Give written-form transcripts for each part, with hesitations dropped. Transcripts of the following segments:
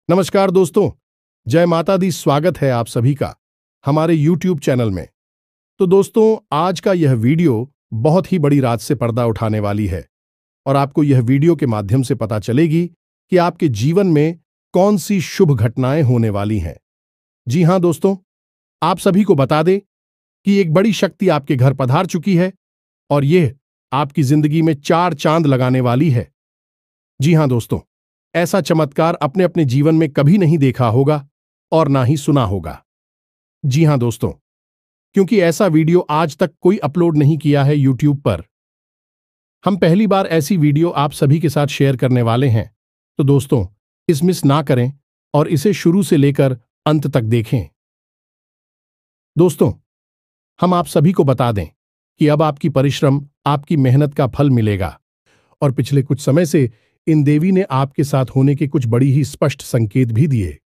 नमस्कार दोस्तों, जय माता दी। स्वागत है आप सभी का हमारे YouTube चैनल में। तो दोस्तों, आज का यह वीडियो बहुत ही बड़ी रात से पर्दा उठाने वाली है और आपको यह वीडियो के माध्यम से पता चलेगी कि आपके जीवन में कौन सी शुभ घटनाएं होने वाली हैं। जी हां दोस्तों, आप सभी को बता दें कि एक बड़ी शक्ति आपके घर पधार चुकी है और यह आपकी जिंदगी में 4 चांद लगाने वाली है। जी हां दोस्तों, ऐसा चमत्कार अपने अपने जीवन में कभी नहीं देखा होगा और ना ही सुना होगा। जी हां दोस्तों, क्योंकि ऐसा वीडियो आज तक कोई अपलोड नहीं किया है YouTube पर। हम पहली बार ऐसी वीडियो आप सभी के साथ शेयर करने वाले हैं। तो दोस्तों, इस मिस ना करें और इसे शुरू से लेकर अंत तक देखें। दोस्तों, हम आप सभी को बता दें कि अब आपकी परिश्रम, आपकी मेहनत का फल मिलेगा और पिछले कुछ समय से इन देवी ने आपके साथ होने के कुछ बड़ी ही स्पष्ट संकेत भी दिए,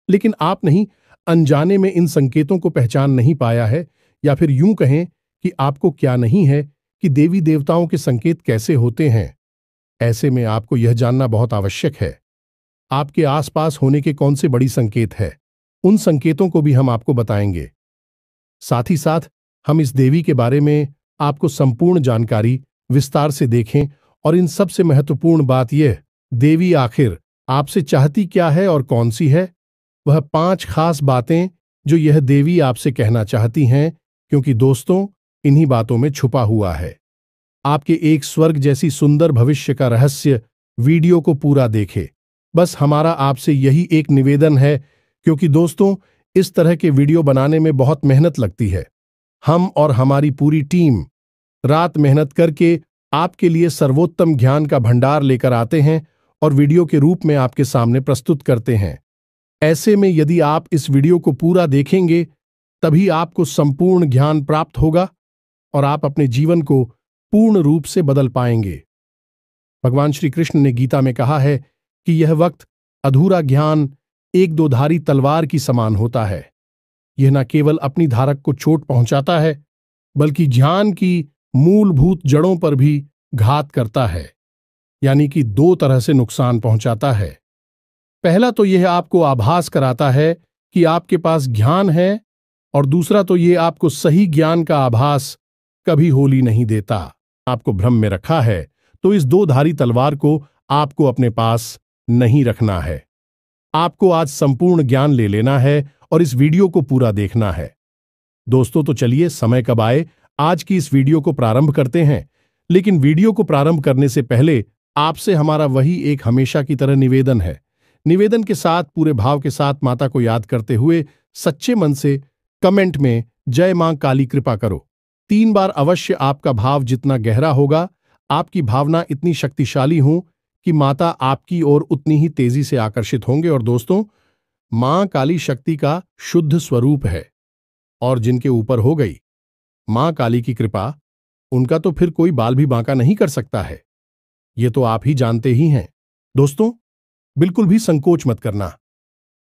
लेकिन आप नहीं अनजाने में इन संकेतों को पहचान नहीं पाया है, या फिर यूं कहें कि आपको क्या नहीं है कि देवी देवताओं के संकेत कैसे होते हैं। ऐसे में आपको यह जानना बहुत आवश्यक है आपके आसपास होने के कौन से बड़ी संकेत है। उन संकेतों को भी हम आपको बताएंगे। साथ ही साथ हम इस देवी के बारे में आपको संपूर्ण जानकारी विस्तार से देखें और इन सबसे महत्वपूर्ण बात यह, देवी आखिर आपसे चाहती क्या है और कौन सी है, वह 5 खास बातें जो यह देवी आपसे कहना चाहती हैं, क्योंकि दोस्तों, इन्हीं बातों में छुपा हुआ है आपके एक स्वर्ग जैसी सुंदर भविष्य का रहस्य। वीडियो को पूरा देखें। बस हमारा आपसे यही एक निवेदन है, क्योंकि दोस्तों, इस तरह के वीडियो बनाने में बहुत मेहनत लगती है। हम और हमारी पूरी टीम रात मेहनत करके आपके लिए सर्वोत्तम ज्ञान का भंडार लेकर आते हैं और वीडियो के रूप में आपके सामने प्रस्तुत करते हैं। ऐसे में यदि आप इस वीडियो को पूरा देखेंगे तभी आपको संपूर्ण ज्ञान प्राप्त होगा और आप अपने जीवन को पूर्ण रूप से बदल पाएंगे। भगवान श्री कृष्ण ने गीता में कहा है कि यह वक्त अधूरा ज्ञान एक 2-धारी तलवार की समान होता है। यह न केवल अपनी धारक को चोट पहुंचाता है, बल्कि ज्ञान की मूलभूत जड़ों पर भी घात करता है, यानी कि 2 तरह से नुकसान पहुंचाता है। पहला तो यह आपको आभास कराता है कि आपके पास ज्ञान है, और दूसरा तो यह आपको सही ज्ञान का आभास कभी होली नहीं देता। आपको भ्रम में रखा है, तो इस 2-धारी तलवार को आपको अपने पास नहीं रखना है। आपको आज संपूर्ण ज्ञान ले लेना है और इस वीडियो को पूरा देखना है। दोस्तों, तो चलिए समय कब आए, आज की इस वीडियो को प्रारंभ करते हैं। लेकिन वीडियो को प्रारंभ करने से पहले आपसे हमारा वही एक हमेशा की तरह निवेदन है। निवेदन के साथ, पूरे भाव के साथ माता को याद करते हुए सच्चे मन से कमेंट में जय मां काली कृपा करो 3 बार अवश्य। आपका भाव जितना गहरा होगा, आपकी भावना इतनी शक्तिशाली हो कि माता आपकी ओर उतनी ही तेजी से आकर्षित होंगे। और दोस्तों, मां काली शक्ति का शुद्ध स्वरूप है और जिनके ऊपर हो गई मां काली की कृपा, उनका तो फिर कोई बाल भी बांका नहीं कर सकता है। ये तो आप ही जानते ही हैं। दोस्तों, बिल्कुल भी संकोच मत करना।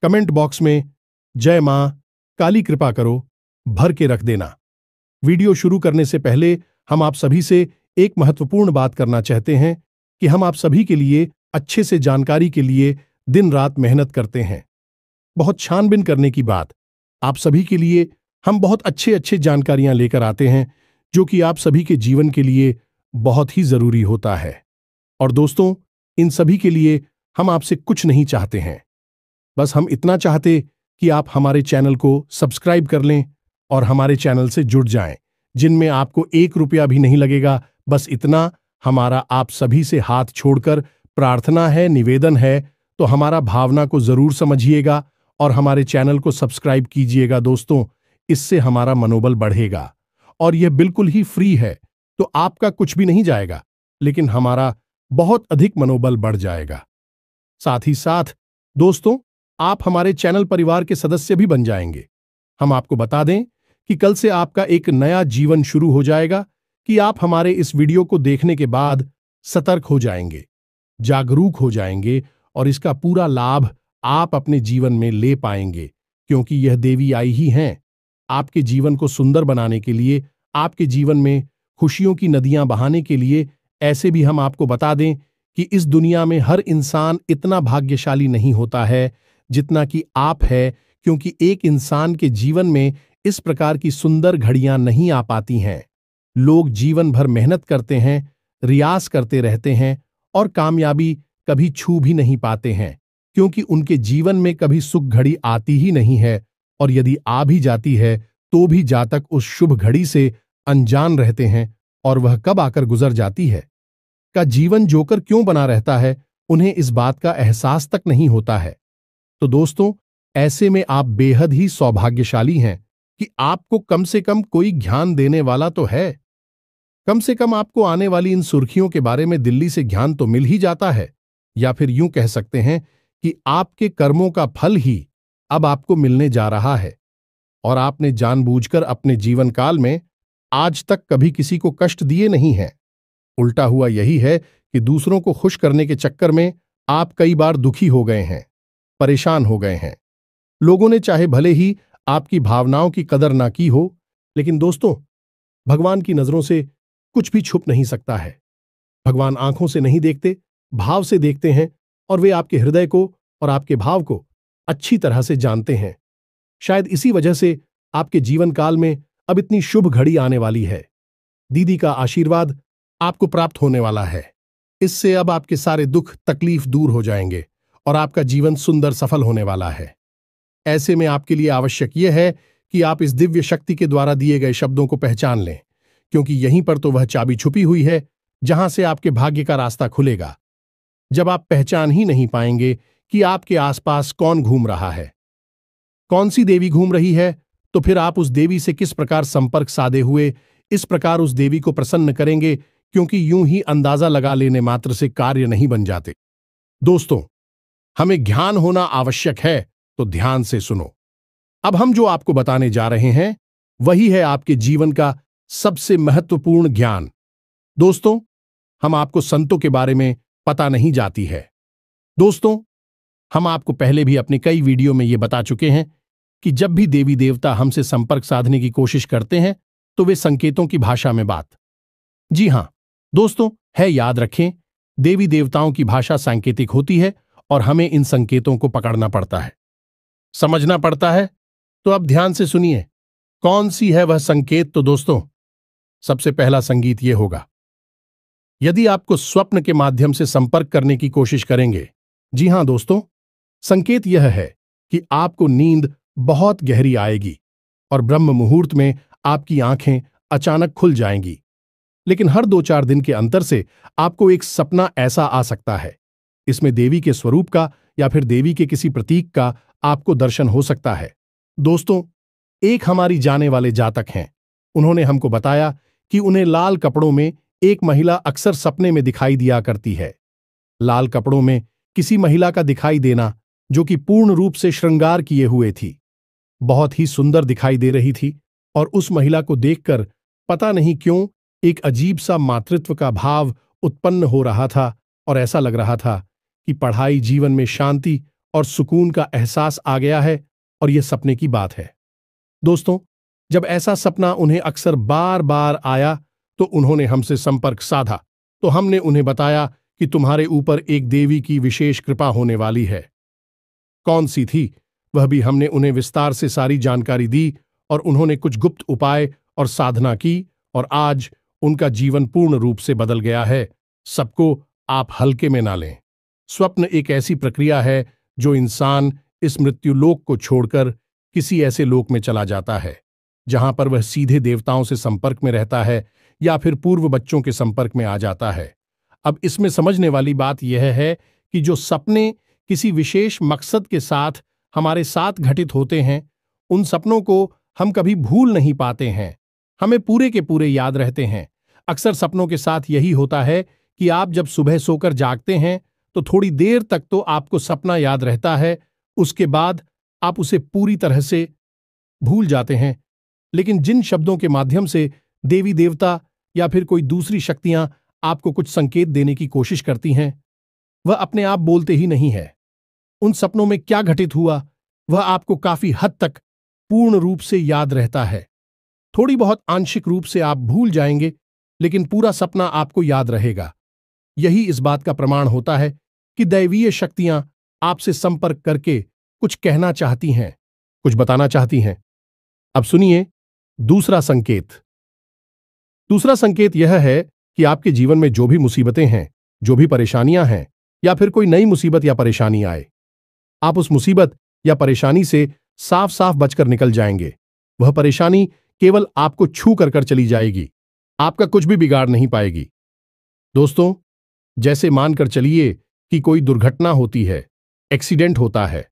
कमेंट बॉक्स में जय मां काली कृपा करो भर के रख देना। वीडियो शुरू करने से पहले हम आप सभी से एक महत्वपूर्ण बात करना चाहते हैं कि हम आप सभी के लिए अच्छे से जानकारी के लिए दिन रात मेहनत करते हैं। बहुत छानबीन करने की बात, आप सभी के लिए हम बहुत अच्छे जानकारियां लेकर आते हैं, जो कि आप सभी के जीवन के लिए बहुत ही जरूरी होता है। और दोस्तों, इन सभी के लिए हम आपसे कुछ नहीं चाहते हैं, बस हम इतना चाहते कि आप हमारे चैनल को सब्सक्राइब कर लें और हमारे चैनल से जुड़ जाएं, जिनमें आपको 1 रुपया भी नहीं लगेगा। बस इतना हमारा आप सभी से हाथ छोड़कर प्रार्थना है, निवेदन है। तो हमारा भावना को जरूर समझिएगा और हमारे चैनल को सब्सक्राइब कीजिएगा। दोस्तों, इससे हमारा मनोबल बढ़ेगा और यह बिल्कुल ही फ्री है, तो आपका कुछ भी नहीं जाएगा, लेकिन हमारा बहुत अधिक मनोबल बढ़ जाएगा। साथ ही साथ दोस्तों, आप हमारे चैनल परिवार के सदस्य भी बन जाएंगे। हम आपको बता दें कि कल से आपका एक नया जीवन शुरू हो जाएगा, कि आप हमारे इस वीडियो को देखने के बाद सतर्क हो जाएंगे, जागरूक हो जाएंगे और इसका पूरा लाभ आप अपने जीवन में ले पाएंगे, क्योंकि यह देवी आई ही हैं आपके जीवन को सुंदर बनाने के लिए, आपके जीवन में खुशियों की नदियां बहाने के लिए। ऐसे भी हम आपको बता दें कि इस दुनिया में हर इंसान इतना भाग्यशाली नहीं होता है जितना कि आप है, क्योंकि एक इंसान के जीवन में इस प्रकार की सुंदर घड़ियां नहीं आ पाती हैं। लोग जीवन भर मेहनत करते हैं, रियाज करते रहते हैं और कामयाबी कभी छू भी नहीं पाते हैं, क्योंकि उनके जीवन में कभी सुख घड़ी आती ही नहीं है, और यदि आ भी जाती है तो भी जातक उस शुभ घड़ी से अनजान रहते हैं और वह कब आकर गुजर जाती है का जीवन जोकर क्यों बना रहता है, उन्हें इस बात का एहसास तक नहीं होता है। तो दोस्तों, ऐसे में आप बेहद ही सौभाग्यशाली हैं कि आपको कम से कम कोई ज्ञान देने वाला तो है। कम से कम आपको आने वाली इन सुर्खियों के बारे में दिल्ली से ज्ञान तो मिल ही जाता है, या फिर यूं कह सकते हैं कि आपके कर्मों का फल ही अब आपको मिलने जा रहा है, और आपने जानबूझकर अपने जीवन काल में आज तक कभी किसी को कष्ट दिए नहीं हैं। उल्टा हुआ यही है कि दूसरों को खुश करने के चक्कर में आप कई बार दुखी हो गए हैं, परेशान हो गए हैं। लोगों ने चाहे भले ही आपकी भावनाओं की कदर ना की हो, लेकिन दोस्तों, भगवान की नजरों से कुछ भी छुप नहीं सकता है। भगवान आंखों से नहीं देखते, भाव से देखते हैं, और वे आपके हृदय को और आपके भाव को अच्छी तरह से जानते हैं। शायद इसी वजह से आपके जीवन काल में अब इतनी शुभ घड़ी आने वाली है। दीदी का आशीर्वाद आपको प्राप्त होने वाला है। इससे अब आपके सारे दुख तकलीफ दूर हो जाएंगे और आपका जीवन सुंदर सफल होने वाला है। ऐसे में आपके लिए आवश्यक यह है कि आप इस दिव्य शक्ति के द्वारा दिए गए शब्दों को पहचान लें, क्योंकि यहीं पर तो वह चाबी छुपी हुई है जहां से आपके भाग्य का रास्ता खुलेगा। जब आप पहचान ही नहीं पाएंगे कि आपके आसपास कौन घूम रहा है, कौन सी देवी घूम रही है, तो फिर आप उस देवी से किस प्रकार संपर्क साधे हुए इस प्रकार उस देवी को प्रसन्न करेंगे, क्योंकि यूं ही अंदाजा लगा लेने मात्र से कार्य नहीं बन जाते। दोस्तों, हमें ज्ञान होना आवश्यक है, तो ध्यान से सुनो। अब हम जो आपको बताने जा रहे हैं वही है आपके जीवन का सबसे महत्वपूर्ण ज्ञान। दोस्तों, हम आपको संतों के बारे में पता नहीं जाती है। दोस्तों, हम आपको पहले भी अपने कई वीडियो में यह बता चुके हैं कि जब भी देवी देवता हमसे संपर्क साधने की कोशिश करते हैं तो वे संकेतों की भाषा में बात। जी हां दोस्तों, है, याद रखें, देवी देवताओं की भाषा सांकेतिक होती है और हमें इन संकेतों को पकड़ना पड़ता है, समझना पड़ता है। तो अब ध्यान से सुनिए, कौन सी है वह संकेत। तो दोस्तों, सबसे पहला संगीत यह होगा, यदि आपको स्वप्न के माध्यम से संपर्क करने की कोशिश करेंगे। जी हां दोस्तों, संकेत यह है कि आपको नींद बहुत गहरी आएगी और ब्रह्म मुहूर्त में आपकी आंखें अचानक खुल जाएंगी। लेकिन हर 2-4 दिन के अंतर से आपको एक सपना ऐसा आ सकता है, इसमें देवी के स्वरूप का या फिर देवी के किसी प्रतीक का आपको दर्शन हो सकता है। दोस्तों, एक हमारी जाने वाले जातक हैं, उन्होंने हमको बताया कि उन्हें लाल कपड़ों में एक महिला अक्सर सपने में दिखाई दिया करती है। लाल कपड़ों में किसी महिला का दिखाई देना जो कि पूर्ण रूप से श्रृंगार किए हुए थी, बहुत ही सुंदर दिखाई दे रही थी, और उस महिला को देखकर पता नहीं क्यों एक अजीब सा मातृत्व का भाव उत्पन्न हो रहा था, और ऐसा लग रहा था कि पढ़ाई जीवन में शांति और सुकून का एहसास आ गया है, और यह सपने की बात है। दोस्तों, जब ऐसा सपना उन्हें अक्सर बार बार आया तो उन्होंने हमसे संपर्क साधा, तो हमने उन्हें बताया कि तुम्हारे ऊपर एक देवी की विशेष कृपा होने वाली है। कौन सी थी वह भी हमने उन्हें विस्तार से सारी जानकारी दी, और उन्होंने कुछ गुप्त उपाय और साधना की, और आज उनका जीवन पूर्ण रूप से बदल गया है। सबको आप हल्के में ना लें। स्वप्न एक ऐसी प्रक्रिया है जो इंसान इस मृत्युलोक को छोड़कर किसी ऐसे लोक में चला जाता है जहां पर वह सीधे देवताओं से संपर्क में रहता है या फिर पूर्व बच्चों के संपर्क में आ जाता है। अब इसमें समझने वाली बात यह है कि जो सपने किसी विशेष मकसद के साथ हमारे साथ घटित होते हैं, उन सपनों को हम कभी भूल नहीं पाते हैं, हमें पूरे के पूरे याद रहते हैं। अक्सर सपनों के साथ यही होता है कि आप जब सुबह सोकर जागते हैं तो थोड़ी देर तक तो आपको सपना याद रहता है, उसके बाद आप उसे पूरी तरह से भूल जाते हैं। लेकिन जिन शब्दों के माध्यम से देवी देवता या फिर कोई दूसरी शक्तियां आपको कुछ संकेत देने की कोशिश करती हैं, वह अपने आप बोलते ही नहीं है। उन सपनों में क्या घटित हुआ वह आपको काफी हद तक पूर्ण रूप से याद रहता है। थोड़ी बहुत आंशिक रूप से आप भूल जाएंगे, लेकिन पूरा सपना आपको याद रहेगा। यही इस बात का प्रमाण होता है कि दैवीय शक्तियां आपसे संपर्क करके कुछ कहना चाहती हैं, कुछ बताना चाहती हैं। अब सुनिए दूसरा संकेत। दूसरा संकेत यह है कि आपके जीवन में जो भी मुसीबतें हैं, जो भी परेशानियां हैं, या फिर कोई नई मुसीबत या परेशानी आए, आप उस मुसीबत या परेशानी से साफ साफ बचकर निकल जाएंगे। वह परेशानी केवल आपको छू कर चली जाएगी, आपका कुछ भी बिगाड़ नहीं पाएगी। दोस्तों, जैसे मानकर चलिए कि कोई दुर्घटना होती है, एक्सीडेंट होता है,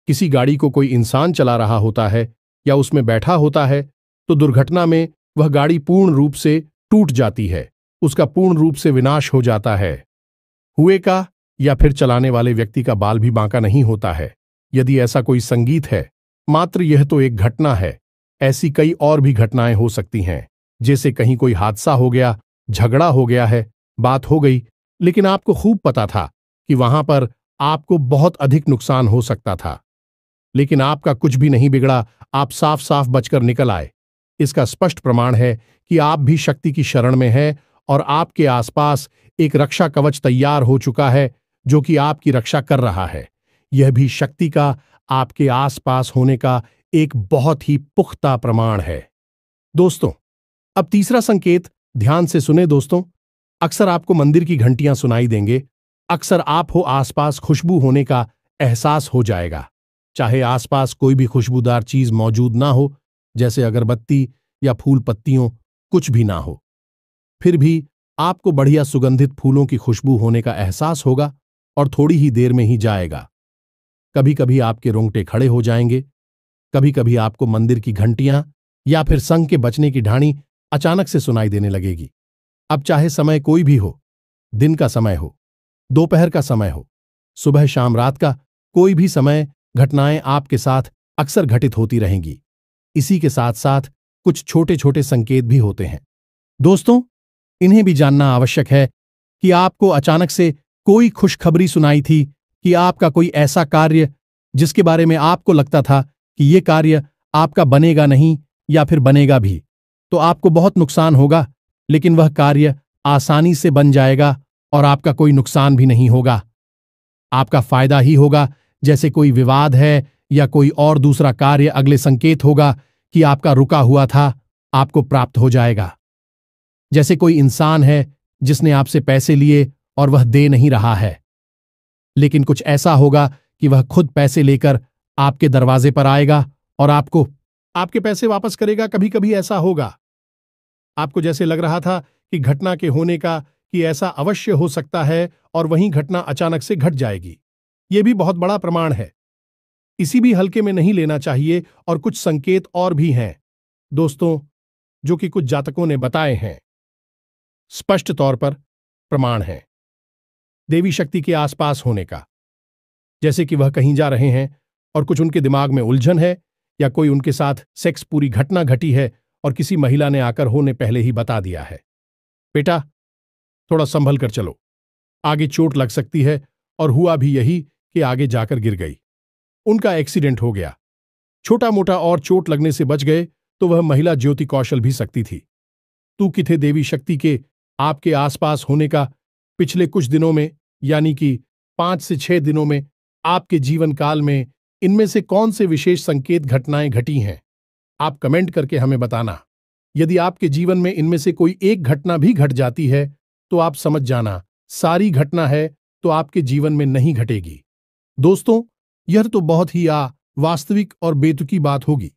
किसी गाड़ी को कोई इंसान चला रहा होता है या उसमें बैठा होता है, तो दुर्घटना में वह गाड़ी पूर्ण रूप से टूट जाती है, उसका पूर्ण रूप से विनाश हो जाता है। हुए का या फिर चलाने वाले व्यक्ति का बाल भी बांका नहीं होता है। यदि ऐसा कोई संगीत है, मात्र यह तो एक घटना है, ऐसी कई और भी घटनाएं हो सकती हैं। जैसे कहीं कोई हादसा हो गया, झगड़ा हो गया है, बात हो गई, लेकिन आपको खूब पता था कि वहां पर आपको बहुत अधिक नुकसान हो सकता था, लेकिन आपका कुछ भी नहीं बिगड़ा, आप साफ साफ बचकर निकल आए। इसका स्पष्ट प्रमाण है कि आप भी शक्ति की शरण में हैं और आपके आसपास एक रक्षा कवच तैयार हो चुका है जो कि आपकी रक्षा कर रहा है। यह भी शक्ति का आपके आसपास होने का एक बहुत ही पुख्ता प्रमाण है। दोस्तों, अब तीसरा संकेत ध्यान से सुने दोस्तों। अक्सर आपको मंदिर की घंटियां सुनाई देंगे, अक्सर आप हो आसपास खुशबू होने का एहसास हो जाएगा। चाहे आसपास कोई भी खुशबूदार चीज मौजूद ना हो, जैसे अगरबत्ती या फूल पत्तियों, कुछ भी ना हो, फिर भी आपको बढ़िया सुगंधित फूलों की खुशबू होने का एहसास होगा और थोड़ी ही देर में ही जाएगा। कभी कभी आपके रोंगटे खड़े हो जाएंगे, कभी कभी आपको मंदिर की घंटियां या फिर संग के बजने की ढाणी अचानक से सुनाई देने लगेगी। अब चाहे समय कोई भी हो, दिन का समय हो, दोपहर का समय हो, सुबह शाम रात का कोई भी समय, घटनाएं आपके साथ अक्सर घटित होती रहेंगी। इसी के साथ साथ कुछ छोटे छोटे संकेत भी होते हैं। दोस्तों, इन्हें भी जानना आवश्यक है कि आपको अचानक से कोई खुशखबरी सुनाई थी कि आपका कोई ऐसा कार्य जिसके बारे में आपको लगता था कि ये कार्य आपका बनेगा नहीं या फिर बनेगा भी, तो आपको बहुत नुकसान होगा, लेकिन वह कार्य आसानी से बन जाएगा और आपका कोई नुकसान भी नहीं होगा, आपका फायदा ही होगा। जैसे कोई विवाद है या कोई और दूसरा कार्य, अगले संकेत होगा कि आपका रुका हुआ था, आपको प्राप्त हो जाएगा। जैसे कोई इंसान है जिसने आपसे पैसे लिए और वह दे नहीं रहा है, लेकिन कुछ ऐसा होगा कि वह खुद पैसे लेकर आपके दरवाजे पर आएगा और आपको आपके पैसे वापस करेगा। कभी कभी ऐसा होगा, आपको जैसे लग रहा था कि घटना के होने का कि ऐसा अवश्य हो सकता है और वहीं घटना अचानक से घट जाएगी। यह भी बहुत बड़ा प्रमाण है, इसी भी हल्के में नहीं लेना चाहिए। और कुछ संकेत और भी हैं दोस्तों, जो कि कुछ जातकों ने बताए हैं, स्पष्ट तौर पर प्रमाण है देवी शक्ति के आसपास होने का। जैसे कि वह कहीं जा रहे हैं और कुछ उनके दिमाग में उलझन है, या कोई उनके साथ सेक्स पूरी घटना घटी है और किसी महिला ने आकर होने पहले ही बता दिया है, बेटा थोड़ा संभल कर चलो, आगे चोट लग सकती है। और हुआ भी यही कि आगे जाकर गिर गई, उनका एक्सीडेंट हो गया। छोटा मोटा और चोट लगने से बच गए तो वह महिला ज्योति कौशल भी सकती थी। तू किथे देवी शक्ति के आपके आसपास होने का पिछले कुछ दिनों में, यानी कि 5 से 6 दिनों में, आपके जीवन काल में इनमें से कौन से विशेष संकेत घटनाएं घटी हैं, आप कमेंट करके हमें बताना। यदि आपके जीवन में इनमें से कोई एक घटना भी घट जाती है तो आप समझ जाना सारी घटना है तो आपके जीवन में नहीं घटेगी। दोस्तों, यह तो बहुत ही वास्तविक और बेतुकी बात होगी।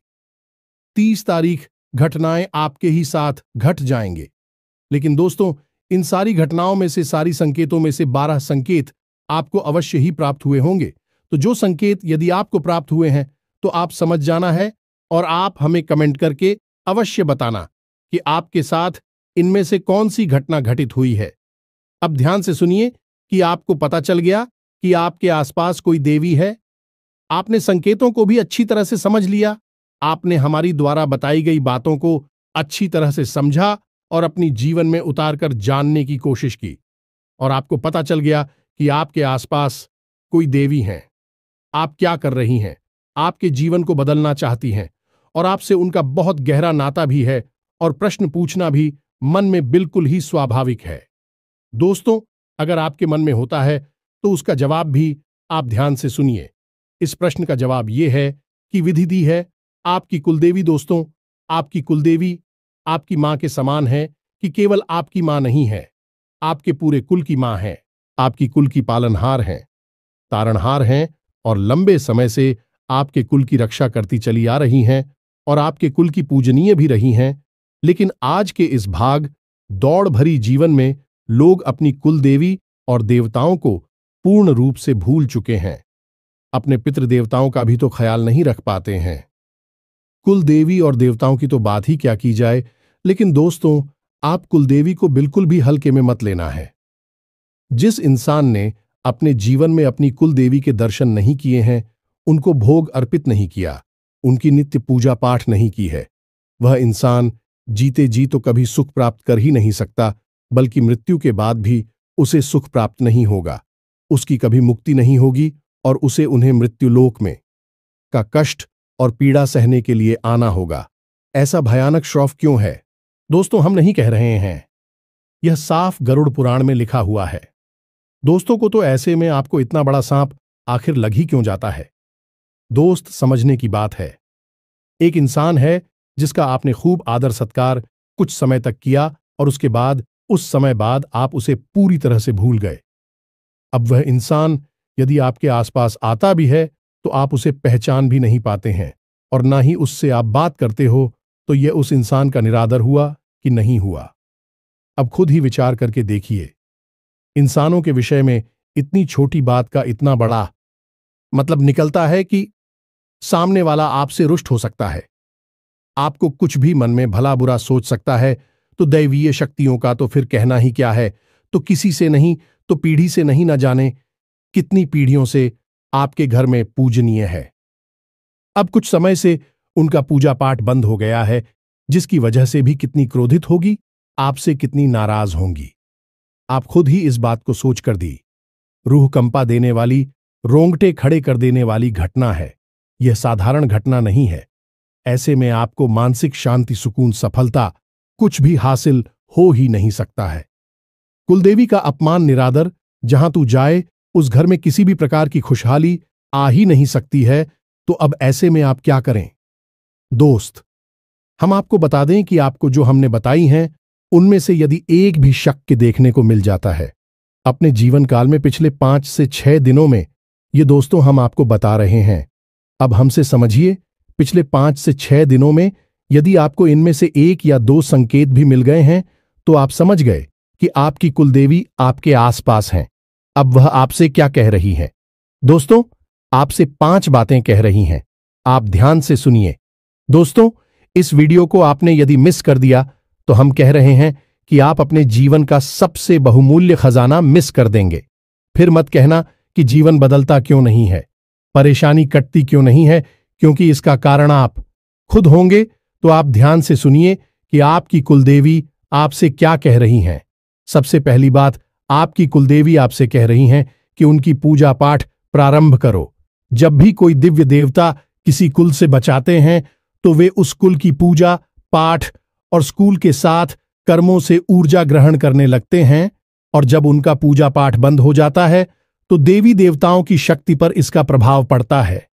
30 तारीख घटनाएं आपके ही साथ घट जाएंगे, लेकिन दोस्तों इन सारी घटनाओं में से, सारी संकेतों में से 12 संकेत आपको अवश्य ही प्राप्त हुए होंगे। तो जो संकेत यदि आपको प्राप्त हुए हैं तो आप समझ जाना है और आप हमें कमेंट करके अवश्य बताना कि आपके साथ इनमें से कौन सी घटना घटित हुई है। अब ध्यान से सुनिए कि आपको पता चल गया कि आपके आसपास कोई देवी है, आपने संकेतों को भी अच्छी तरह से समझ लिया, आपने हमारी द्वारा बताई गई बातों को अच्छी तरह से समझा और अपनी जीवन में उतारकर जानने की कोशिश की, और आपको पता चल गया कि आपके आसपास कोई देवी हैं। आप क्या कर रही हैं, आपके जीवन को बदलना चाहती हैं और आपसे उनका बहुत गहरा नाता भी है, और प्रश्न पूछना भी मन में बिल्कुल ही स्वाभाविक है। दोस्तों, अगर आपके मन में होता है तो उसका जवाब भी आप ध्यान से सुनिए। इस प्रश्न का जवाब यह है कि विधि दी है आपकी कुलदेवी। दोस्तों, आपकी कुलदेवी आपकी मां के समान है कि केवल आपकी मां नहीं है, आपके पूरे कुल की मां है। आपकी कुल की पालनहार हैं, तारणहार हैं और लंबे समय से आपके कुल की रक्षा करती चली आ रही हैं और आपके कुल की पूजनीय भी रही हैं। लेकिन आज के इस भाग दौड़ भरी जीवन में लोग अपनी कुल देवी और देवताओं को पूर्ण रूप से भूल चुके हैं। अपने पितृदेवताओं का भी तो ख्याल नहीं रख पाते हैं। कुल देवी और देवताओं की तो बात ही क्या की जाए, लेकिन दोस्तों, आप कुलदेवी को बिल्कुल भी हल्के में मत लेना है। जिस इंसान ने अपने जीवन में अपनी कुल देवी के दर्शन नहीं किए हैं, उनको भोग अर्पित नहीं किया, उनकी नित्य पूजा पाठ नहीं की है, वह इंसान जीते जी तो कभी सुख प्राप्त कर ही नहीं सकता, बल्कि मृत्यु के बाद भी उसे सुख प्राप्त नहीं होगा। उसकी कभी मुक्ति नहीं होगी और उसे उन्हें मृत्युलोक में का कष्ट और पीड़ा सहने के लिए आना होगा। ऐसा भयानक श्राप क्यों है? दोस्तों, हम नहीं कह रहे हैं, यह साफ गरुड़ पुराण में लिखा हुआ है। दोस्तों को तो ऐसे में आपको इतना बड़ा सांप आखिर लग ही क्यों जाता है? दोस्त, समझने की बात है। एक इंसान है जिसका आपने खूब आदर सत्कार कुछ समय तक किया और उसके बाद उस समय बाद आप उसे पूरी तरह से भूल गए। अब वह इंसान यदि आपके आसपास आता भी है तो आप उसे पहचान भी नहीं पाते हैं और ना ही उससे आप बात करते हो, तो यह उस इंसान का निरादर हुआ कि नहीं हुआ? अब खुद ही विचार करके देखिए। इंसानों के विषय में इतनी छोटी बात का इतना बड़ा मतलब निकलता है कि सामने वाला आपसे रुष्ट हो सकता है, आपको कुछ भी मन में भला बुरा सोच सकता है, तो दैवीय शक्तियों का तो फिर कहना ही क्या है। तो किसी से नहीं तो पीढ़ी से नहीं, न जाने कितनी पीढ़ियों से आपके घर में पूजनीय है। अब कुछ समय से उनका पूजा पाठ बंद हो गया है, जिसकी वजह से भी कितनी क्रोधित होगी, आपसे कितनी नाराज होंगी। आप खुद ही इस बात को सोच कर दी। रूह कंपा देने वाली, रोंगटे खड़े कर देने वाली घटना है। यह साधारण घटना नहीं है। ऐसे में आपको मानसिक शांति, सुकून, सफलता कुछ भी हासिल हो ही नहीं सकता है। कुलदेवी का अपमान, निरादर, जहां तू जाए उस घर में किसी भी प्रकार की खुशहाली आ ही नहीं सकती है। तो अब ऐसे में आप क्या करें? दोस्त, हम आपको बता दें कि आपको जो हमने बताई हैं उनमें से यदि एक भी शक देखने को मिल जाता है अपने जीवन काल में पिछले 5 से 6 दिनों में, ये दोस्तों हम आपको बता रहे हैं। अब हमसे समझिए, पिछले 5 से 6 दिनों में यदि आपको इनमें से 1 या 2 संकेत भी मिल गए हैं तो आप समझ गए कि आपकी कुलदेवी आपके आसपास हैं। अब वह आपसे क्या कह रही है? दोस्तों, आपसे 5 बातें कह रही हैं। आप ध्यान से सुनिए। दोस्तों, इस वीडियो को आपने यदि मिस कर दिया तो हम कह रहे हैं कि आप अपने जीवन का सबसे बहुमूल्य खजाना मिस कर देंगे। फिर मत कहना कि जीवन बदलता क्यों नहीं है, परेशानी कटती क्यों नहीं है, क्योंकि इसका कारण आप खुद होंगे। तो आप ध्यान से सुनिए कि आपकी कुलदेवी आपसे क्या कह रही हैं। सबसे पहली बात, आपकी कुलदेवी आपसे कह रही हैं कि उनकी पूजा पाठ प्रारंभ करो। जब भी कोई दिव्य देवता किसी कुल से बचाते हैं तो वे उस कुल की पूजा पाठ और स्कूल के साथ कर्मों से ऊर्जा ग्रहण करने लगते हैं, और जब उनका पूजा पाठ बंद हो जाता है तो देवी देवताओं की शक्ति पर इसका प्रभाव पड़ता है।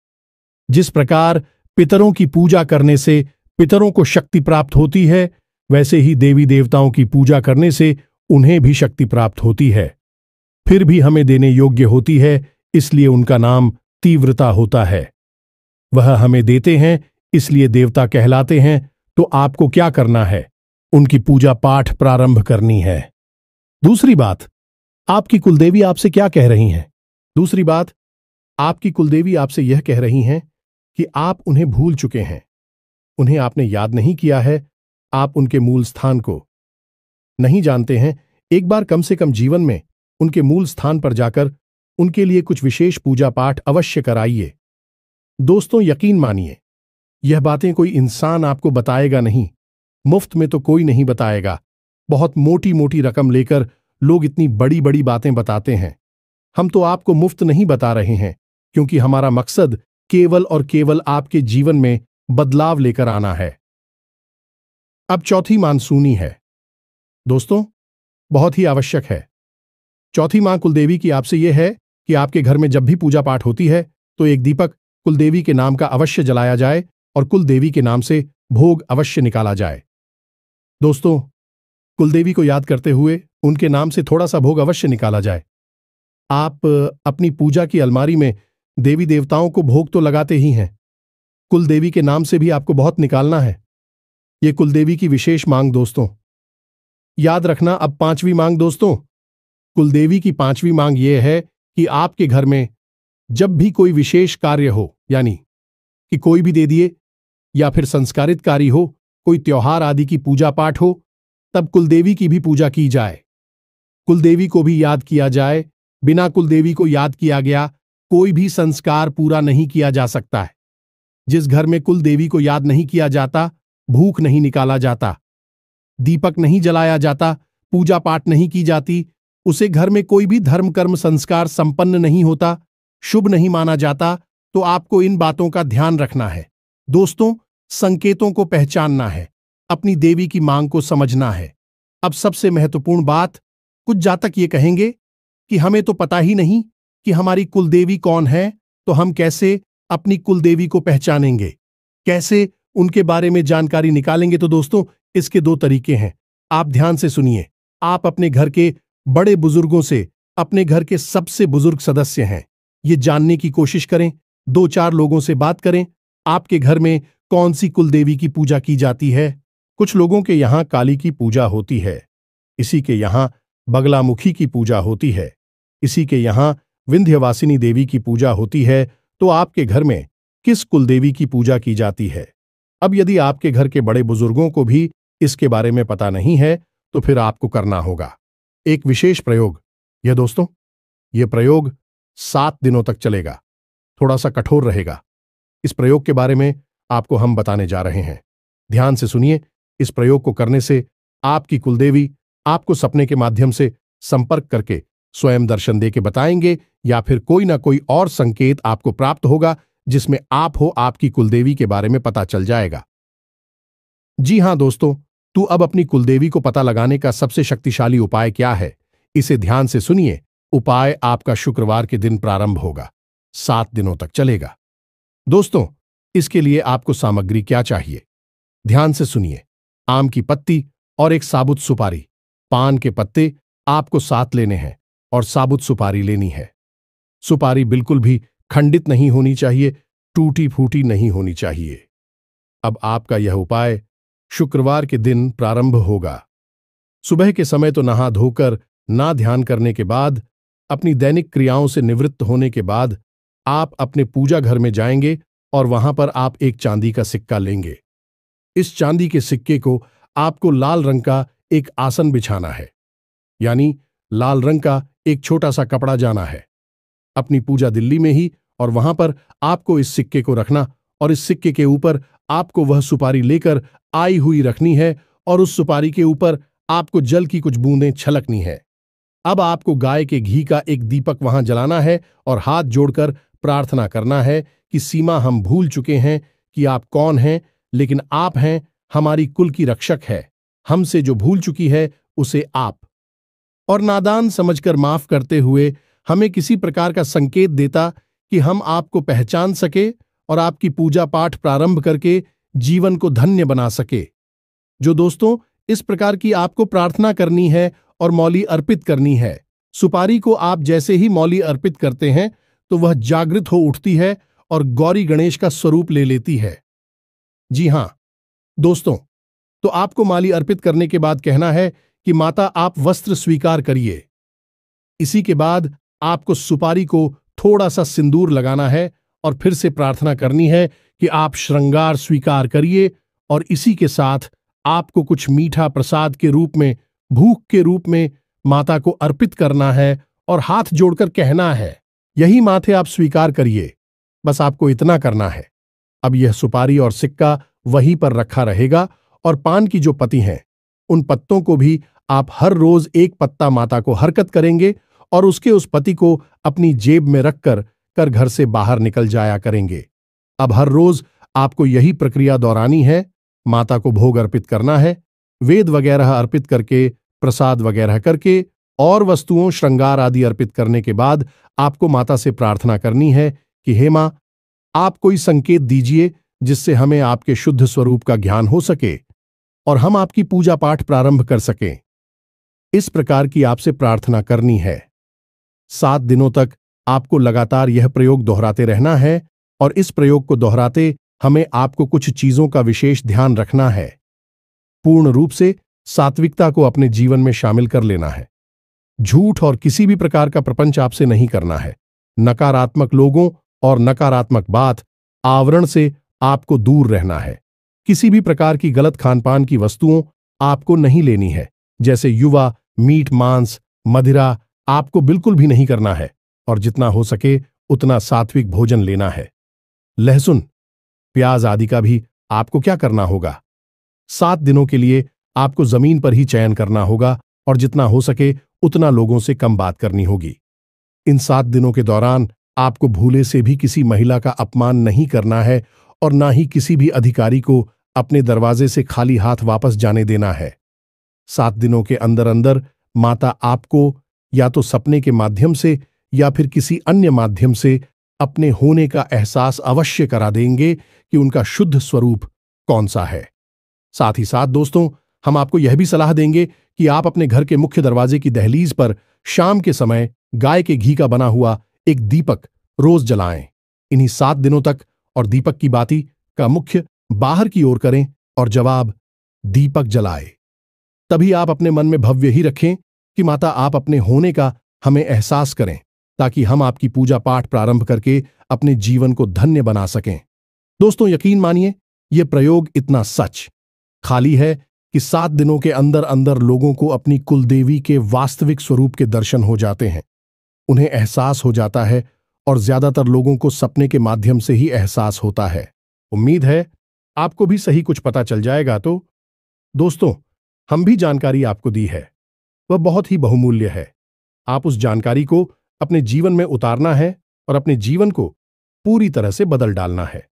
जिस प्रकार पितरों की पूजा करने से पितरों को शक्ति प्राप्त होती है, वैसे ही देवी देवताओं की पूजा करने से उन्हें भी शक्ति प्राप्त होती है। फिर भी हमें देने योग्य होती है, इसलिए उनका नाम तीव्रता होता है। वह हमें देते हैं इसलिए देवता कहलाते हैं। तो आपको क्या करना है? उनकी पूजा पाठ प्रारंभ करनी है। दूसरी बात, आपकी कुलदेवी आपसे क्या कह रही हैं? दूसरी बात, आपकी कुलदेवी आपसे यह कह रही हैं कि आप उन्हें भूल चुके हैं, उन्हें आपने याद नहीं किया है, आप उनके मूल स्थान को नहीं जानते हैं। एक बार कम से कम जीवन में उनके मूल स्थान पर जाकर उनके लिए कुछ विशेष पूजा पाठ अवश्य कराइए। दोस्तों, यकीन मानिए, यह बातें कोई इंसान आपको बताएगा नहीं, मुफ्त में तो कोई नहीं बताएगा। बहुत मोटी मोटी रकम लेकर लोग इतनी बड़ी बड़ी बातें बताते हैं। हम तो आपको मुफ्त नहीं बता रहे हैं, क्योंकि हमारा मकसद केवल और केवल आपके जीवन में बदलाव लेकर आना है। अब चौथी मानसूनी है। दोस्तों, बहुत ही आवश्यक है। चौथी मां कुलदेवी की आपसे यह है कि आपके घर में जब भी पूजा पाठ होती है तो एक दीपक कुलदेवी के नाम का अवश्य जलाया जाए और कुलदेवी के नाम से भोग अवश्य निकाला जाए। दोस्तों, कुलदेवी को याद करते हुए उनके नाम से थोड़ा सा भोग अवश्य निकाला जाए। आप अपनी पूजा की अलमारी में देवी देवताओं को भोग तो लगाते ही हैं, कुलदेवी के नाम से भी आपको बहुत निकालना है। ये कुलदेवी की विशेष मांग दोस्तों। याद रखना अब पांचवी मांग दोस्तों। कुलदेवी की पांचवी मांग यह है कि आपके घर में जब भी कोई विशेष कार्य हो, यानी कि कोई भी दे दिए या फिर संस्कारित कार्य हो, कोई त्योहार आदि की पूजा पाठ हो, तब कुलदेवी की भी पूजा की जाए। कुलदेवी को भी याद किया जाए। बिना कुलदेवी को याद किया गया कोई भी संस्कार पूरा नहीं किया जा सकता है। जिस घर में कुलदेवी को याद नहीं किया जाता, भूख नहीं निकाला जाता, दीपक नहीं जलाया जाता, पूजा पाठ नहीं की जाती, उसे घर में कोई भी धर्म कर्म संस्कार संपन्न नहीं होता, शुभ नहीं माना जाता। तो आपको इन बातों का ध्यान रखना है दोस्तों, संकेतों को पहचानना है, अपनी देवी की मांग को समझना है। अब सबसे महत्वपूर्ण बात, कुछ जातक ये कहेंगे कि हमें तो पता ही नहीं कि हमारी कुलदेवी कौन है, तो हम कैसे अपनी कुलदेवी को पहचानेंगे, कैसे उनके बारे में जानकारी निकालेंगे। तो दोस्तों, इसके दो तरीके हैं, आप ध्यान से सुनिए। आप अपने घर के बड़े बुजुर्गों से, अपने घर के सबसे बुजुर्ग सदस्य हैं, ये जानने की कोशिश करें, दो चार लोगों से बात करें, आपके घर में कौन सी कुलदेवी की पूजा की जाती है। कुछ लोगों के यहां काली की पूजा होती है, इसी के यहां बगलामुखी की पूजा होती है, इसी के यहां विंध्यवासिनी देवी की पूजा होती है। तो आपके घर में किस कुलदेवी की पूजा की जाती है? अब यदि आपके घर के बड़े बुजुर्गों को भी इसके बारे में पता नहीं है, तो फिर आपको करना होगा एक विशेष प्रयोग। यह दोस्तों, यह प्रयोग 7 दिनों तक चलेगा, थोड़ा सा कठोर रहेगा। इस प्रयोग के बारे में आपको हम बताने जा रहे हैं, ध्यान से सुनिए। इस प्रयोग को करने से आपकी कुलदेवी आपको सपने के माध्यम से संपर्क करके स्वयं दर्शन देके बताएंगे, या फिर कोई ना कोई और संकेत आपको प्राप्त होगा जिसमें आप हो आपकी कुलदेवी के बारे में पता चल जाएगा। जी हां दोस्तों, तो अब अपनी कुलदेवी को पता लगाने का सबसे शक्तिशाली उपाय क्या है, इसे ध्यान से सुनिए। उपाय आपका शुक्रवार के दिन प्रारंभ होगा, 7 दिनों तक चलेगा। दोस्तों, इसके लिए आपको सामग्री क्या चाहिए, ध्यान से सुनिए। आम की पत्ती और एक साबुत सुपारी। पान के पत्ते आपको 7 लेने हैं और साबुत सुपारी लेनी है। सुपारी बिल्कुल भी खंडित नहीं होनी चाहिए, टूटी फूटी नहीं होनी चाहिए। अब आपका यह उपाय शुक्रवार के दिन प्रारंभ होगा। सुबह के समय तो नहा धोकर, ना ध्यान करने के बाद, अपनी दैनिक क्रियाओं से निवृत्त होने के बाद आप अपने पूजा घर में जाएंगे और वहां पर आप एक चांदी का सिक्का लेंगे। इस चांदी के सिक्के को आपको लाल रंग का एक आसन बिछाना है, यानी लाल रंग का एक छोटा सा कपड़ा जाना है अपनी पूजा दिल्ली में ही, और वहां पर आपको इस सिक्के को रखना और इस सिक्के के ऊपर आपको वह सुपारी लेकर आई हुई रखनी है और उस सुपारी के ऊपर आपको जल की कुछ बूंदें छलकनी है। अब आपको गाय के घी का एक दीपक वहां जलाना है और हाथ जोड़कर प्रार्थना करना है कि सीमा, हम भूल चुके हैं कि आप कौन हैं, लेकिन आप हैं हमारी कुल की रक्षक है। हमसे जो भूल चुकी है उसे आप और नादान समझकर माफ करते हुए हमें किसी प्रकार का संकेत देता कि हम आपको पहचान सके और आपकी पूजा पाठ प्रारंभ करके जीवन को धन्य बना सके। जो दोस्तों, इस प्रकार की आपको प्रार्थना करनी है और मौली अर्पित करनी है। सुपारी को आप जैसे ही मौली अर्पित करते हैं तो वह जागृत हो उठती है और गौरी गणेश का स्वरूप ले लेती है। जी हां दोस्तों, तो आपको माली अर्पित करने के बाद कहना है कि माता, आप वस्त्र स्वीकार करिए। इसी के बाद आपको सुपारी को थोड़ा सा सिंदूर लगाना है और फिर से प्रार्थना करनी है कि आप श्रृंगार स्वीकार करिए, और इसी के साथ आपको कुछ मीठा प्रसाद के रूप में, भूख के रूप में माता को अर्पित करना है और हाथ जोड़कर कहना है, यही माथे आप स्वीकार करिए। बस आपको इतना करना है। अब यह सुपारी और सिक्का वहीं पर रखा रहेगा और पान की जो पत्ती हैं, उन पत्तों को भी आप हर रोज एक पत्ता माता को हरकत करेंगे और उसके उस पत्ती को अपनी जेब में रखकर घर से बाहर निकल जाया करेंगे। अब हर रोज आपको यही प्रक्रिया दोहरानी है। माता को भोग अर्पित करना है, वेद वगैरह अर्पित करके, प्रसाद वगैरह करके और वस्तुओं श्रृंगार आदि अर्पित करने के बाद आपको माता से प्रार्थना करनी है कि हे मां, आप कोई संकेत दीजिए जिससे हमें आपके शुद्ध स्वरूप का ज्ञान हो सके और हम आपकी पूजा पाठ प्रारंभ कर सकें। इस प्रकार की आपसे प्रार्थना करनी है। 7 दिनों तक आपको लगातार यह प्रयोग दोहराते रहना है और इस प्रयोग को दोहराते हमें आपको कुछ चीजों का विशेष ध्यान रखना है। पूर्ण रूप से सात्विकता को अपने जीवन में शामिल कर लेना है। झूठ और किसी भी प्रकार का प्रपंच आपसे नहीं करना है। नकारात्मक लोगों और नकारात्मक बात आवरण से आपको दूर रहना है। किसी भी प्रकार की गलत खानपान की वस्तुओं आपको नहीं लेनी है, जैसे युवा, मीट, मांस, मदिरा आपको बिल्कुल भी नहीं करना है और जितना हो सके उतना सात्विक भोजन लेना है। लहसुन, प्याज आदि का भी आपको क्या करना होगा? 7 दिनों के लिए आपको जमीन पर ही चयन करना होगा और जितना हो सके उतना लोगों से कम बात करनी होगी। इन 7 दिनों के दौरान आपको भूले से भी किसी महिला का अपमान नहीं करना है और ना ही किसी भी अधिकारी को अपने दरवाजे से खाली हाथ वापस जाने देना है। 7 दिनों के अंदर अंदर माता आपको या तो सपने के माध्यम से या फिर किसी अन्य माध्यम से अपने होने का एहसास अवश्य करा देंगे कि उनका शुद्ध स्वरूप कौन सा है। साथ ही साथ दोस्तों, हम आपको यह भी सलाह देंगे कि आप अपने घर के मुख्य दरवाजे की दहलीज पर शाम के समय गाय के घी का बना हुआ एक दीपक रोज जलाएं। इन्हीं 7 दिनों तक और दीपक की बाती का मुख्य बाहर की ओर करें और जवाब दीपक जलाए। तभी आप अपने मन में भव्य ही रखें कि माता आप अपने होने का हमें एहसास करें, ताकि हम आपकी पूजा पाठ प्रारंभ करके अपने जीवन को धन्य बना सकें। दोस्तों, यकीन मानिए, यह प्रयोग इतना सच खाली है कि 7 दिनों के अंदर अंदर लोगों को अपनी कुलदेवी के वास्तविक स्वरूप के दर्शन हो जाते हैं। उन्हें एहसास हो जाता है और ज्यादातर लोगों को सपने के माध्यम से ही एहसास होता है। उम्मीद है आपको भी सही कुछ पता चल जाएगा। तो दोस्तों, हम भी जानकारी आपको दी है, वह बहुत ही बहुमूल्य है। आप उस जानकारी को अपने जीवन में उतारना है और अपने जीवन को पूरी तरह से बदल डालना है।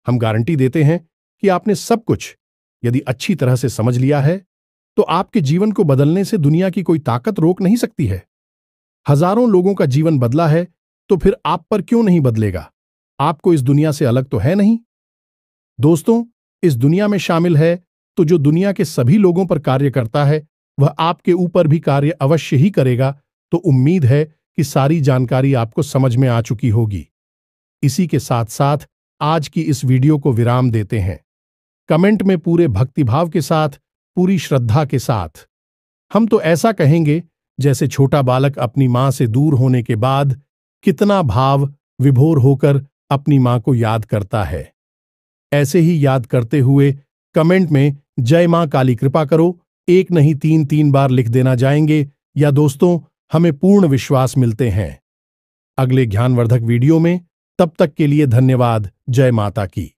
हम गारंटी देते हैं कि आपने सब कुछ यदि अच्छी तरह से समझ लिया है तो आपके जीवन को बदलने से दुनिया की कोई ताकत रोक नहीं सकती है। हजारों लोगों का जीवन बदला है तो फिर आप पर क्यों नहीं बदलेगा? आपको इस दुनिया से अलग तो है नहीं। दोस्तों, इस दुनिया में शामिल है तो जो दुनिया के सभी लोगों पर कार्य करता है वह आपके ऊपर भी कार्य अवश्य ही करेगा। तो उम्मीद है कि सारी जानकारी आपको समझ में आ चुकी होगी। इसी के साथ साथ आज की इस वीडियो को विराम देते हैं। कमेंट में पूरे भक्तिभाव के साथ, पूरी श्रद्धा के साथ हम तो ऐसा कहेंगे जैसे छोटा बालक अपनी मां से दूर होने के बाद कितना भाव विभोर होकर अपनी मां को याद करता है। ऐसे ही याद करते हुए कमेंट में जय मां काली कृपा करो 1 नहीं 3 बार लिख देना जाएंगे, या दोस्तों हमें पूर्ण विश्वास मिलते हैं। अगले ज्ञानवर्धक वीडियो में, तब तक के लिए धन्यवाद। जय माता की।